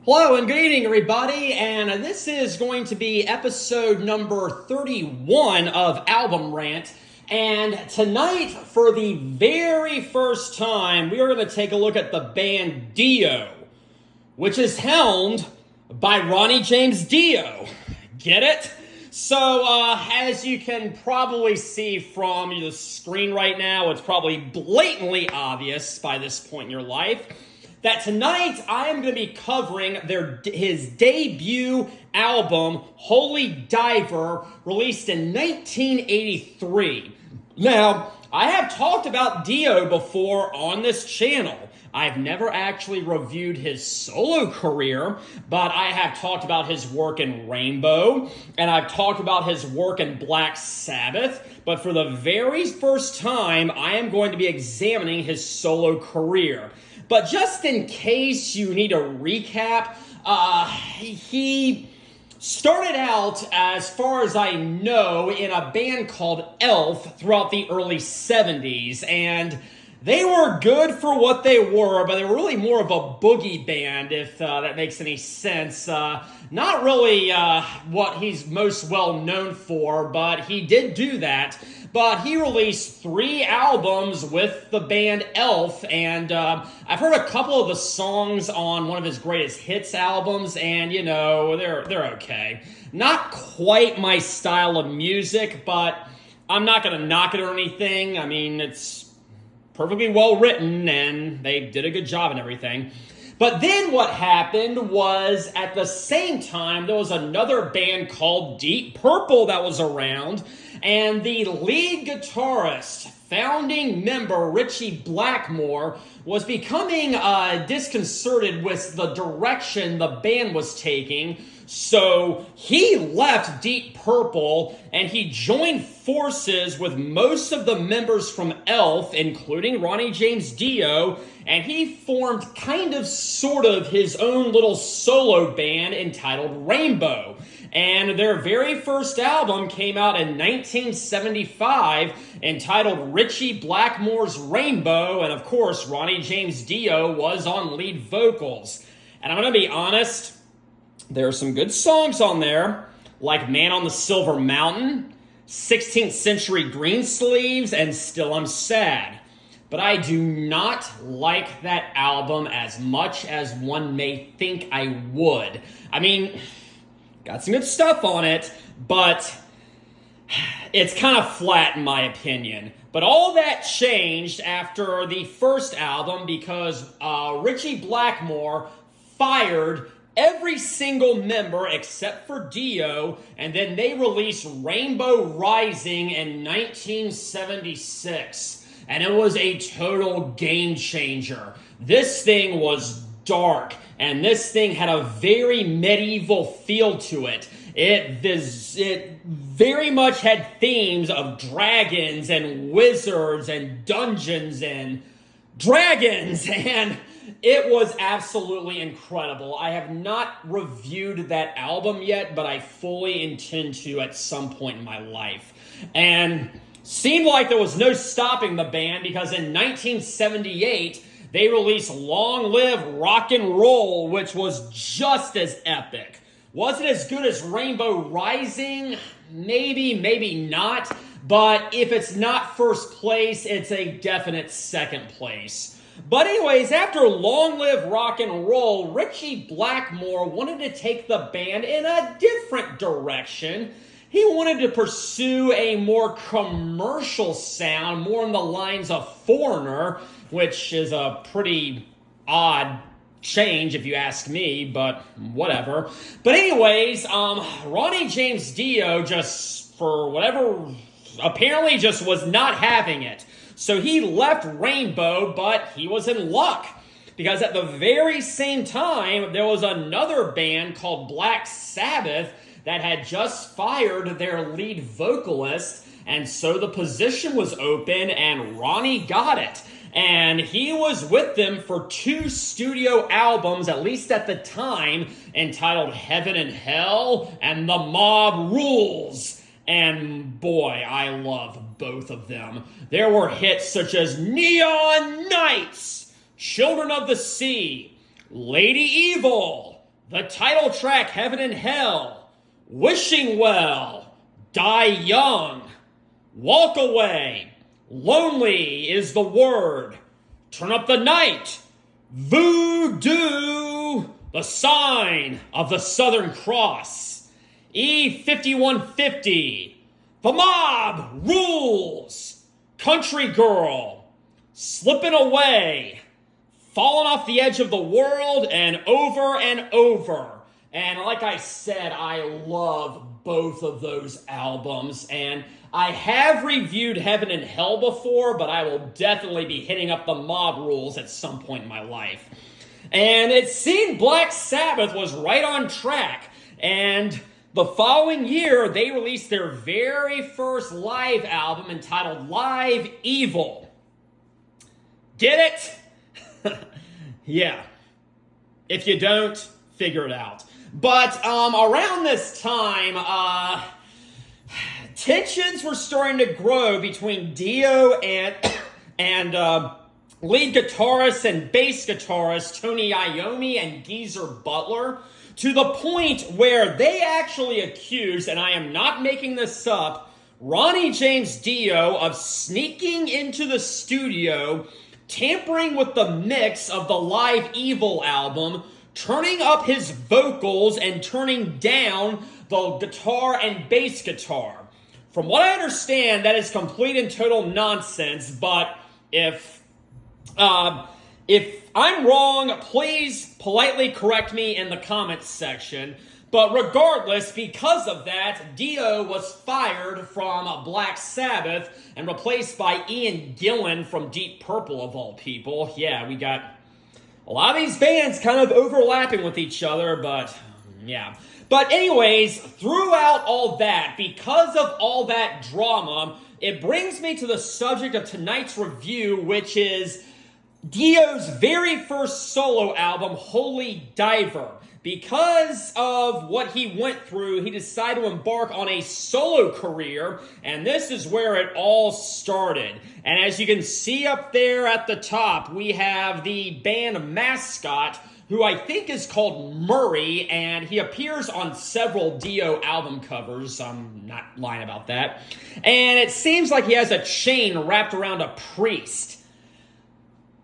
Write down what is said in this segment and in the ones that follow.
Hello and good evening, everybody, and this is going to be episode number 31 of Album Rant. And tonight, for the very first time, we are going to take a look at the band Dio, which is helmed by Ronnie James Dio. Get it? So, as you can probably see from the screen right now, it's probably blatantly obvious by this point in your life that tonight I am going to be covering his debut album, Holy Diver, released in 1983. Now, I have talked about Dio before on this channel. I've never actually reviewed his solo career, but I have talked about his work in Rainbow, and I've talked about his work in Black Sabbath, but for the very first time, I am going to be examining his solo career. But just in case you need a recap, he started out, as far as I know, in a band called Elf throughout the early 70s, and they were good for what they were, but they were really more of a boogie band, if that makes any sense. Not really what he's most well known for, but he did do that. But he released 3 albums with the band Elf, and I've heard a couple of the songs on one of his greatest hits albums, and you know, they're okay. Not quite my style of music, but I'm not going to knock it or anything. I mean, it's perfectly well written, and they did a good job and everything. But then what happened was, at the same time, there was another band called Deep Purple that was around, and the lead guitarist, founding member Ritchie Blackmore, was becoming disconcerted with the direction the band was taking. So he left Deep Purple and he joined forces with most of the members from Elf, including Ronnie James Dio, and he formed kind of sort of his own little solo band entitled Rainbow. And their very first album came out in 1975 entitled Ritchie Blackmore's Rainbow, and of course Ronnie James Dio was on lead vocals. And I'm going to be honest, there are some good songs on there, like Man on the Silver Mountain, 16th Century Greensleeves, and Still I'm Sad. But I do not like that album as much as one may think I would. I mean, got some good stuff on it, but it's kind of flat in my opinion. But all that changed after the first album because Ritchie Blackmore fired every single member except for Dio, and then they released Rainbow Rising in 1976. And it was a total game changer. This thing was dark, and this thing had a very medieval feel to it. It very much had themes of dragons and wizards and dungeons and dragons, and it was absolutely incredible. I have not reviewed that album yet, but I fully intend to at some point in my life. And seemed like there was no stopping the band because in 1978, they released Long Live Rock and Roll, which was just as epic. Was it as good as Rainbow Rising? Maybe, maybe not. But if it's not first place, it's a definite second place. But anyways, after Long Live Rock and Roll, Ritchie Blackmore wanted to take the band in a different direction. He wanted to pursue a more commercial sound, more on the lines of Foreigner, which is a pretty odd change if you ask me, but whatever. But anyways, Ronnie James Dio just, for whatever, apparently just was not having it. So he left Rainbow, but he was in luck. Because at the very same time, there was another band called Black Sabbath that had just fired their lead vocalist, and so the position was open, and Ronnie got it. And he was with them for 2 studio albums, at least at the time, entitled Heaven and Hell and The Mob Rules. And boy, I love both of them. There were hits such as Neon Nights, Children of the Sea, Lady Evil, the title track Heaven and Hell, Wishing Well, Die Young, Walk Away, Lonely is the Word, Turn Up the Night, Voodoo, The Sign of the Southern Cross, E5150, The Mob Rules, Country Girl, Slipping Away, Falling Off the Edge of the World, and Over and Over. And like I said, I love both of those albums. And I have reviewed Heaven and Hell before, but I will definitely be hitting up the Mob Rules at some point in my life. And it seemed Black Sabbath was right on track. And the following year, they released their very first live album entitled Live Evil. Get it? Yeah. If you don't, figure it out. But around this time, tensions were starting to grow between Dio and lead guitarist and bass guitarist Tony Iommi and Geezer Butler, to the point where they actually accused, and I am not making this up, Ronnie James Dio of sneaking into the studio, tampering with the mix of the Live Evil album, turning up his vocals and turning down the guitar and bass guitar. From what I understand, that is complete and total nonsense, but if I'm wrong, please politely correct me in the comments section. But regardless, because of that, Dio was fired from Black Sabbath and replaced by Ian Gillan from Deep Purple, of all people. Yeah, we got a lot of these bands kind of overlapping with each other, but yeah. But anyways, throughout all that, because of all that drama, it brings me to the subject of tonight's review, which is Dio's very first solo album, Holy Diver. Because of what he went through, he decided to embark on a solo career, and this is where it all started. And as you can see up there at the top, we have the band mascot, who I think is called Murray, and he appears on several Dio album covers. I'm not lying about that. And it seems like he has a chain wrapped around a priest.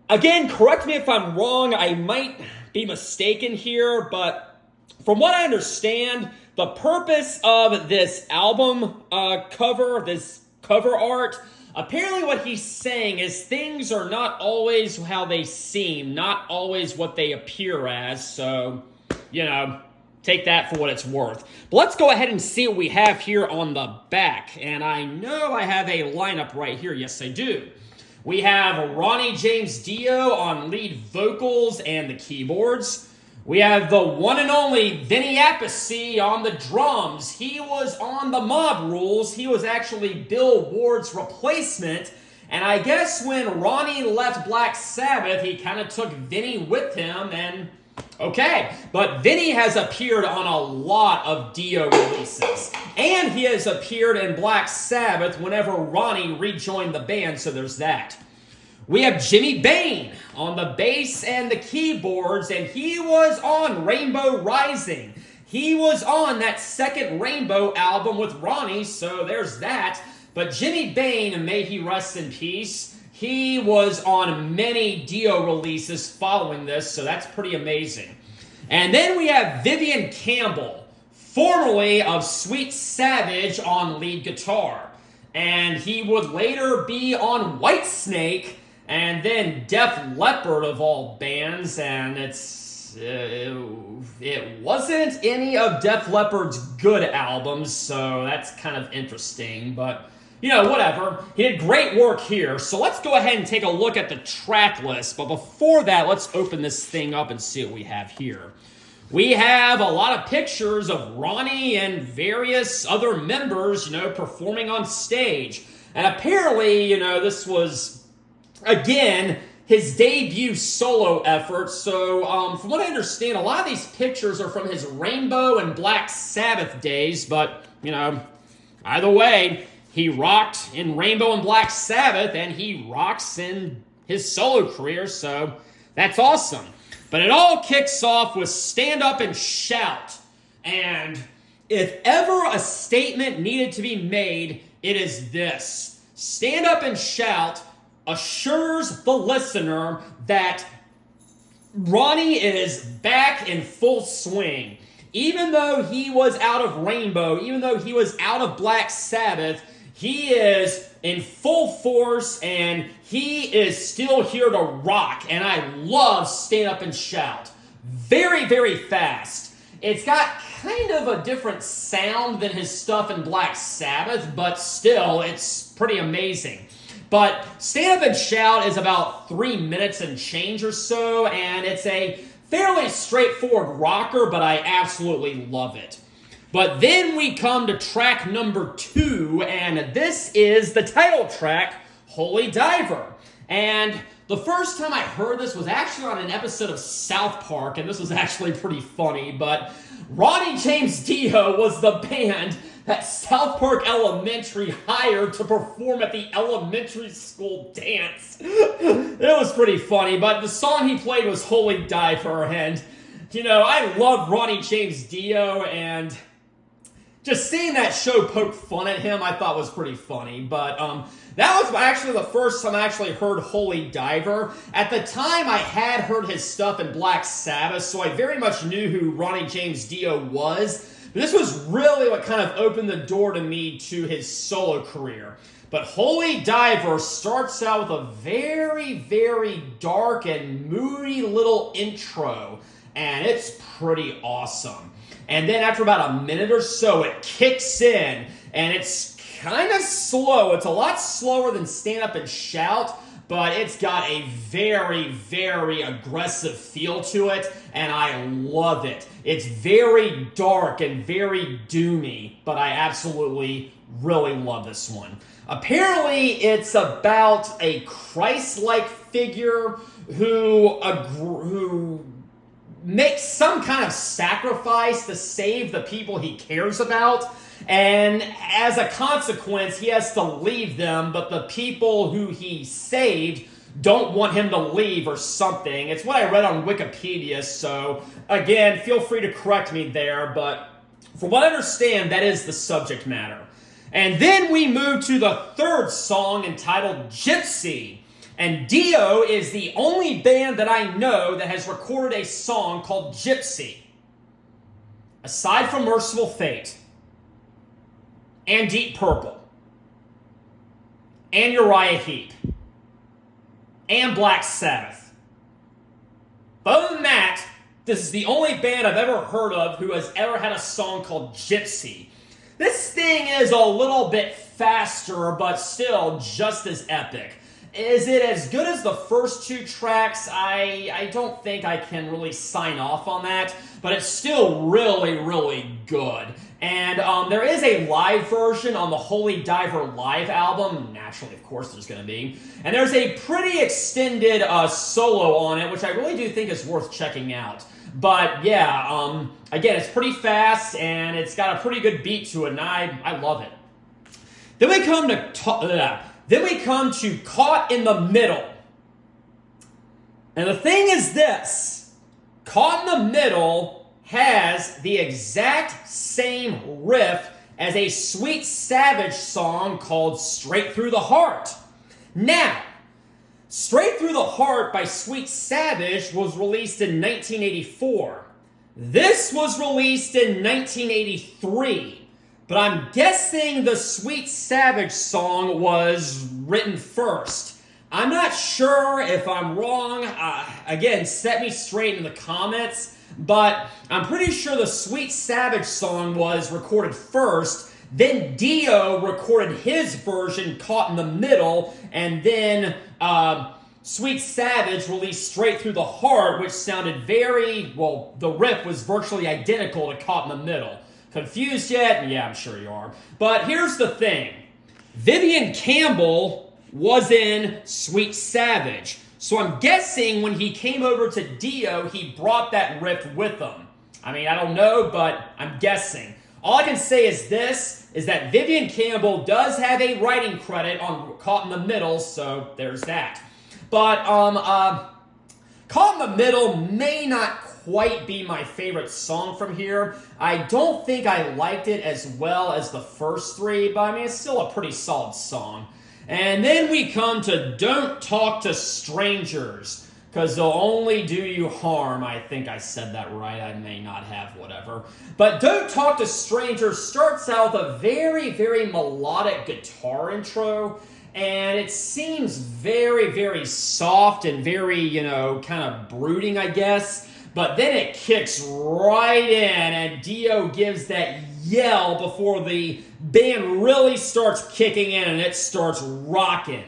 Again, correct me if I'm wrong, I might be mistaken here, but from what I understand, the purpose of this album cover, this cover art, apparently what he's saying is things are not always how they seem, not always what they appear as, so, you know, take that for what it's worth. But let's go ahead and see what we have here on the back, and I know I have a lineup right here, yes I do. We have Ronnie James Dio on lead vocals and the keyboards. We have the one and only Vinny Appice on the drums. He was on the Mob Rules. He was actually Bill Ward's replacement. And I guess when Ronnie left Black Sabbath, he kind of took Vinny with him, and okay. But Vinny has appeared on a lot of Dio releases. And he has appeared in Black Sabbath whenever Ronnie rejoined the band, so there's that. We have Jimmy Bain on the bass and the keyboards, and he was on Rainbow Rising. He was on that second Rainbow album with Ronnie, so there's that. But Jimmy Bain, may he rest in peace, he was on many Dio releases following this, so that's pretty amazing. And then we have Vivian Campbell, formerly of Sweet Savage, on lead guitar. And he would later be on Whitesnake, and then Def Leppard of all bands, and it wasn't any of Def Leppard's good albums, so that's kind of interesting, but you know, whatever. He did great work here, so let's go ahead and take a look at the track list, but before that, let's open this thing up and see what we have here. We have a lot of pictures of Ronnie and various other members, you know, performing on stage, and apparently, you know, this was, again, his debut solo effort. So, from what I understand, a lot of these pictures are from his Rainbow and Black Sabbath days, but, you know, either way, he rocked in Rainbow and Black Sabbath, and he rocks in his solo career, so that's awesome. But it all kicks off with Stand Up and Shout. And if ever a statement needed to be made, it is this. Stand Up and Shout assures the listener that Ronnie is back in full swing. Even though he was out of Rainbow, even though he was out of Black Sabbath, he is in full force and he is still here to rock. And I love Stand Up and Shout. Very, very fast. It's got kind of a different sound than his stuff in Black Sabbath, but still, it's pretty amazing. But Stand Up and Shout is about 3 minutes and change or so, and it's a fairly straightforward rocker, but I absolutely love it. But then we come to track number 2, and this is the title track, Holy Diver. And the first time I heard this was actually on an episode of South Park, and this was actually pretty funny, but Ronnie James Dio was the band that South Park Elementary hired to perform at the elementary school dance. It was pretty funny, but the song he played was Holy Diver, and, I love Ronnie James Dio, and just seeing that show poke fun at him, I thought was pretty funny. But that was actually the first time I actually heard Holy Diver. At the time, I had heard his stuff in Black Sabbath, so I very much knew who Ronnie James Dio was. But this was really what kind of opened the door to me to his solo career. But Holy Diver starts out with a very, very dark and moody little intro, and it's pretty awesome. And then after about a minute or so, it kicks in, and it's kind of slow. It's a lot slower than Stand Up and Shout, but it's got a very, very aggressive feel to it, and I love it. It's very dark and very doomy, but I absolutely really love this one. Apparently, it's about a Christ-like figure who makes some kind of sacrifice to save the people he cares about, and as a consequence, he has to leave them, but the people who he saved don't want him to leave or something. It's what I read on Wikipedia, so again, feel free to correct me there, but from what I understand, that is the subject matter. And then we move to the third song entitled Gypsy. And Dio is the only band that I know that has recorded a song called Gypsy. Aside from Merciful Fate, and Deep Purple, and Uriah Heep, and Black Sabbath. But other than that, this is the only band I've ever heard of who has ever had a song called Gypsy. This thing is a little bit faster, but still just as epic. Is it as good as the first 2 tracks? I don't think I can really sign off on that, but it's still really, really good. And there is a live version on the Holy Diver live album. Naturally, of course, there's going to be. And there's a pretty extended solo on it, which I really do think is worth checking out. But yeah, again, it's pretty fast, and it's got a pretty good beat to it, and I love it. Then we come to Caught in the Middle. And the thing is this. Caught in the Middle has the exact same riff as a Sweet Savage song called Straight Through the Heart. Now, Straight Through the Heart by Sweet Savage was released in 1984. This was released in 1983. But I'm guessing the Sweet Savage song was written first. I'm not sure if I'm wrong. Again, set me straight in the comments. But I'm pretty sure the Sweet Savage song was recorded first. Then Dio recorded his version, Caught in the Middle. And then Sweet Savage released Straight Through the Heart, which sounded the riff was virtually identical to Caught in the Middle. Confused yet? Yeah, I'm sure you are. But here's the thing. Vivian Campbell was in Sweet Savage. So I'm guessing when he came over to Dio, he brought that riff with him. I mean, I don't know, but I'm guessing. All I can say is that Vivian Campbell does have a writing credit on Caught in the Middle, so there's that. But Caught in the Middle may not quite be my favorite song from here. I don't think I liked it as well as the first three, but I mean, it's still a pretty solid song. And then we come to Don't Talk to Strangers, because they'll only do you harm. I think I said that right. I may not have, whatever. But Don't Talk to Strangers starts out with a very, very melodic guitar intro. And it seems very, very soft and very, kind of brooding, I guess. But then it kicks right in, and Dio gives that yell before the band really starts kicking in and it starts rocking.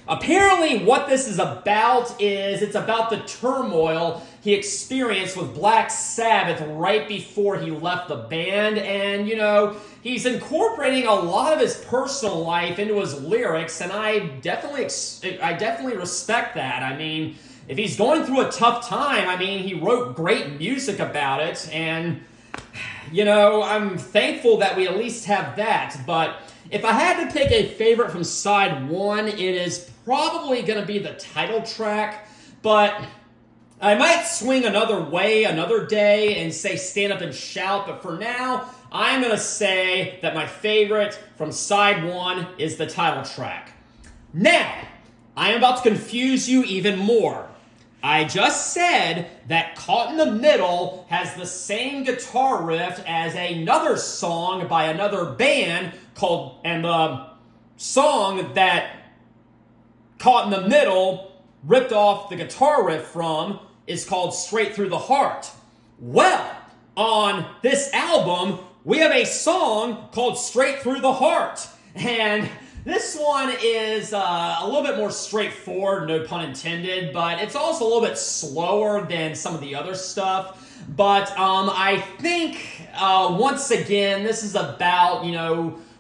Apparently, what this is about is it's about the turmoil he experienced with Black Sabbath right before he left the band. And, he's incorporating a lot of his personal life into his lyrics, and I definitely respect that. I mean, if he's going through a tough time, I mean, he wrote great music about it, and, I'm thankful that we at least have that. But if I had to pick a favorite from side one, it is probably going to be the title track, but I might swing another way another day and say Stand Up and Shout, but for now, I'm going to say that my favorite from side one is the title track. Now, I am about to confuse you even more. I just said that Caught in the Middle has the same guitar riff as another song by another band called, and the song that Caught in the Middle ripped off the guitar riff from is called Straight Through the Heart. Well, on this album, we have a song called Straight Through the Heart. And this one is a little bit more straightforward, no pun intended, but it's also a little bit slower than some of the other stuff. But I think, once again, this is about,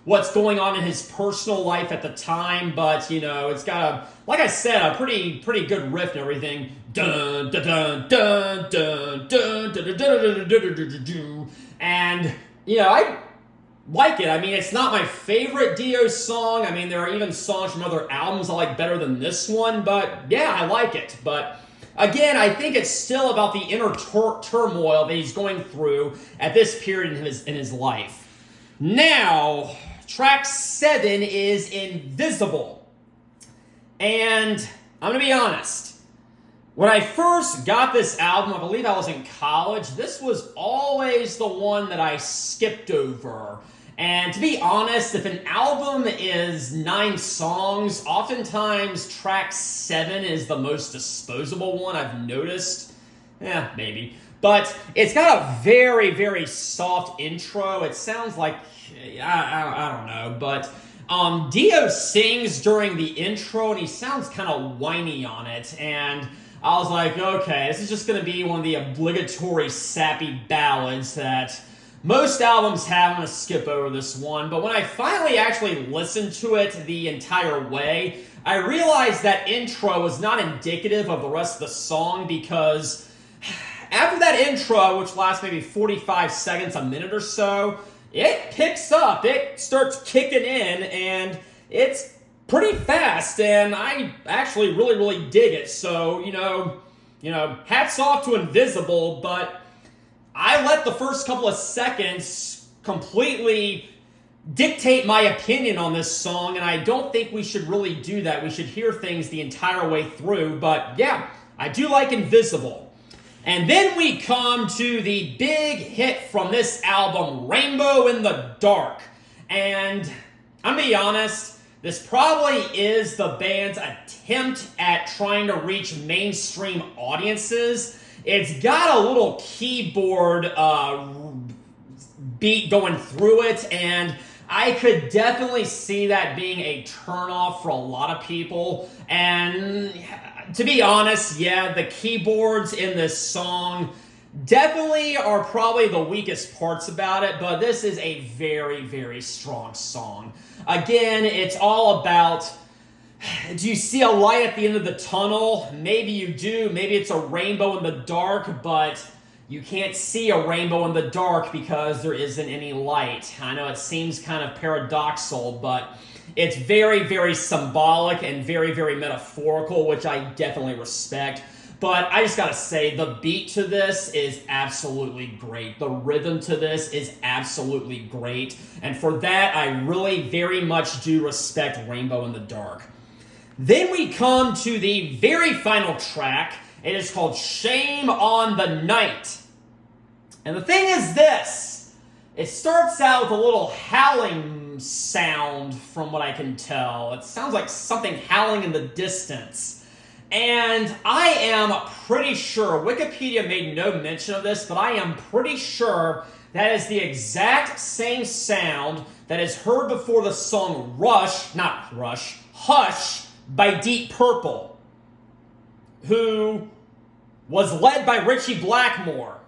what's going on in his personal life at the time, but, it's got like I said, a pretty good riff and everything. Dun, dun, dun, dun, dun, dun, dun, dun, dun, dun, dun, dun. And, I like it. I mean, it's not my favorite Dio song. I mean, there are even songs from other albums I like better than this one, but yeah, I like it. But again, I think it's still about the inner turmoil that he's going through at this period in his life. Now, track 7 is Invisible. And I'm going to be honest. When I first got this album, I believe I was in college, this was always the one that I skipped over. And to be honest, if an album is 9 songs, oftentimes track 7 is the most disposable one I've noticed. Maybe. But it's got a very, very soft intro. It sounds like, I don't know, but Dio sings during the intro, and he sounds kind of whiny on it, and I was like, okay, this is just going to be one of the obligatory sappy ballads that most albums have. I'm going to skip over this one, but when I finally actually listened to it the entire way, I realized that intro was not indicative of the rest of the song, because after that intro, which lasts maybe 45 seconds, a minute or so, it picks up, it starts kicking in, and it's pretty fast, and I actually really, really dig it. So, hats off to Invisible, but I let the first couple of seconds completely dictate my opinion on this song, and I don't think we should really do that. We should hear things the entire way through, but yeah, I do like Invisible. And then we come to the big hit from this album, Rainbow in the Dark. And I'm going to be honest, this probably is the band's attempt at trying to reach mainstream audiences. It's got a little keyboard beat going through it, and I could definitely see that being a turnoff for a lot of people. And to be honest, yeah, the keyboards in this song definitely are probably the weakest parts about it, but this is a very, very strong song. Again, it's all about, do you see a light at the end of the tunnel? Maybe you do. Maybe it's a rainbow in the dark, but you can't see a rainbow in the dark because there isn't any light. I know it seems kind of paradoxical, but it's very, very symbolic and very, very metaphorical, which I definitely respect. But I just gotta say, the beat to this is absolutely great. The rhythm to this is absolutely great. And for that, I really very much do respect Rainbow in the Dark. Then we come to the very final track. It is called Shame on the Night. And the thing is this. It starts out with a little howling sound from what I can tell. It sounds like something howling in the distance. And I am pretty sure, Wikipedia made no mention of this, but I am pretty sure that is the exact same sound that is heard before the song Hush by Deep Purple, who was led by Richie Blackmore,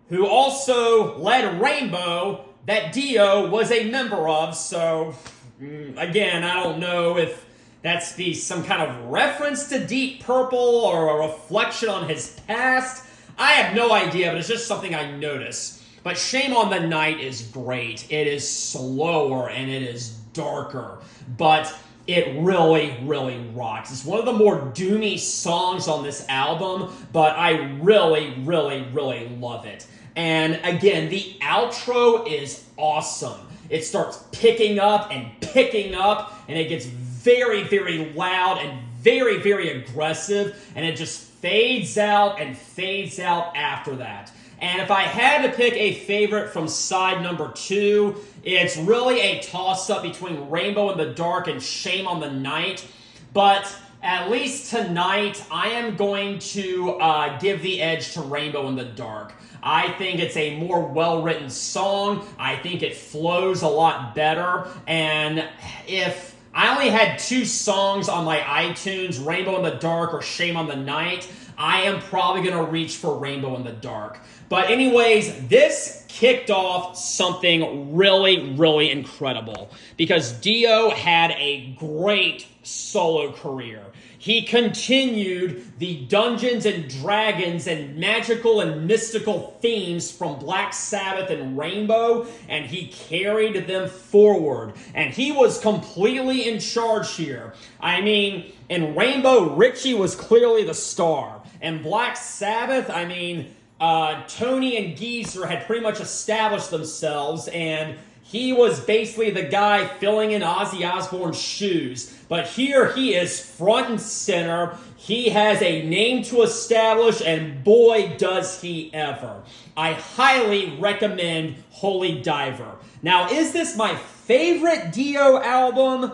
who also led Rainbow, that Dio was a member of. So, again, I don't know if that's some kind of reference to Deep Purple or a reflection on his past. I have no idea, but it's just something I noticed. But Shame on the Night is great. It is slower and it is darker, but it really, really rocks. It's one of the more doomy songs on this album, but I really, really, really love it. And again, the outro is awesome. It starts picking up, and it gets very, very loud and very, very aggressive, and it just fades out and fades out after that. And if I had to pick a favorite from side number 2, it's really a toss-up between Rainbow in the Dark and Shame on the Night. But at least tonight, I am going to give the edge to Rainbow in the Dark. I think it's a more well-written song. I think it flows a lot better. And if I only had 2 songs on my iTunes, Rainbow in the Dark or Shame on the Night, I am probably going to reach for Rainbow in the Dark. But anyways, this kicked off something really, really incredible because Dio had a great solo career. He continued the Dungeons and Dragons and magical and mystical themes from Black Sabbath and Rainbow, and he carried them forward. And he was completely in charge here. I mean, in Rainbow, Richie was clearly the star. In Black Sabbath, Tony and Geezer had pretty much established themselves, and he was basically the guy filling in Ozzy Osbourne's shoes. But here he is front and center. He has a name to establish, and boy, does he ever. I highly recommend Holy Diver. Now, is this my favorite Dio album?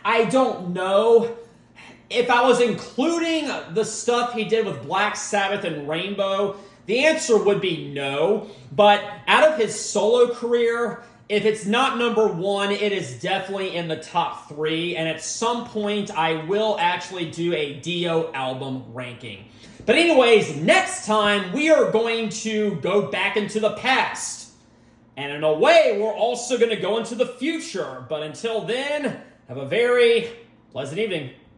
I don't know. If I was including the stuff he did with Black Sabbath and Rainbow, the answer would be no. But out of his solo career, if it's not number 1, it is definitely in the top 3. And at some point, I will actually do a Dio album ranking. But anyways, next time, we are going to go back into the past. And in a way, we're also going to go into the future. But until then, have a very pleasant evening.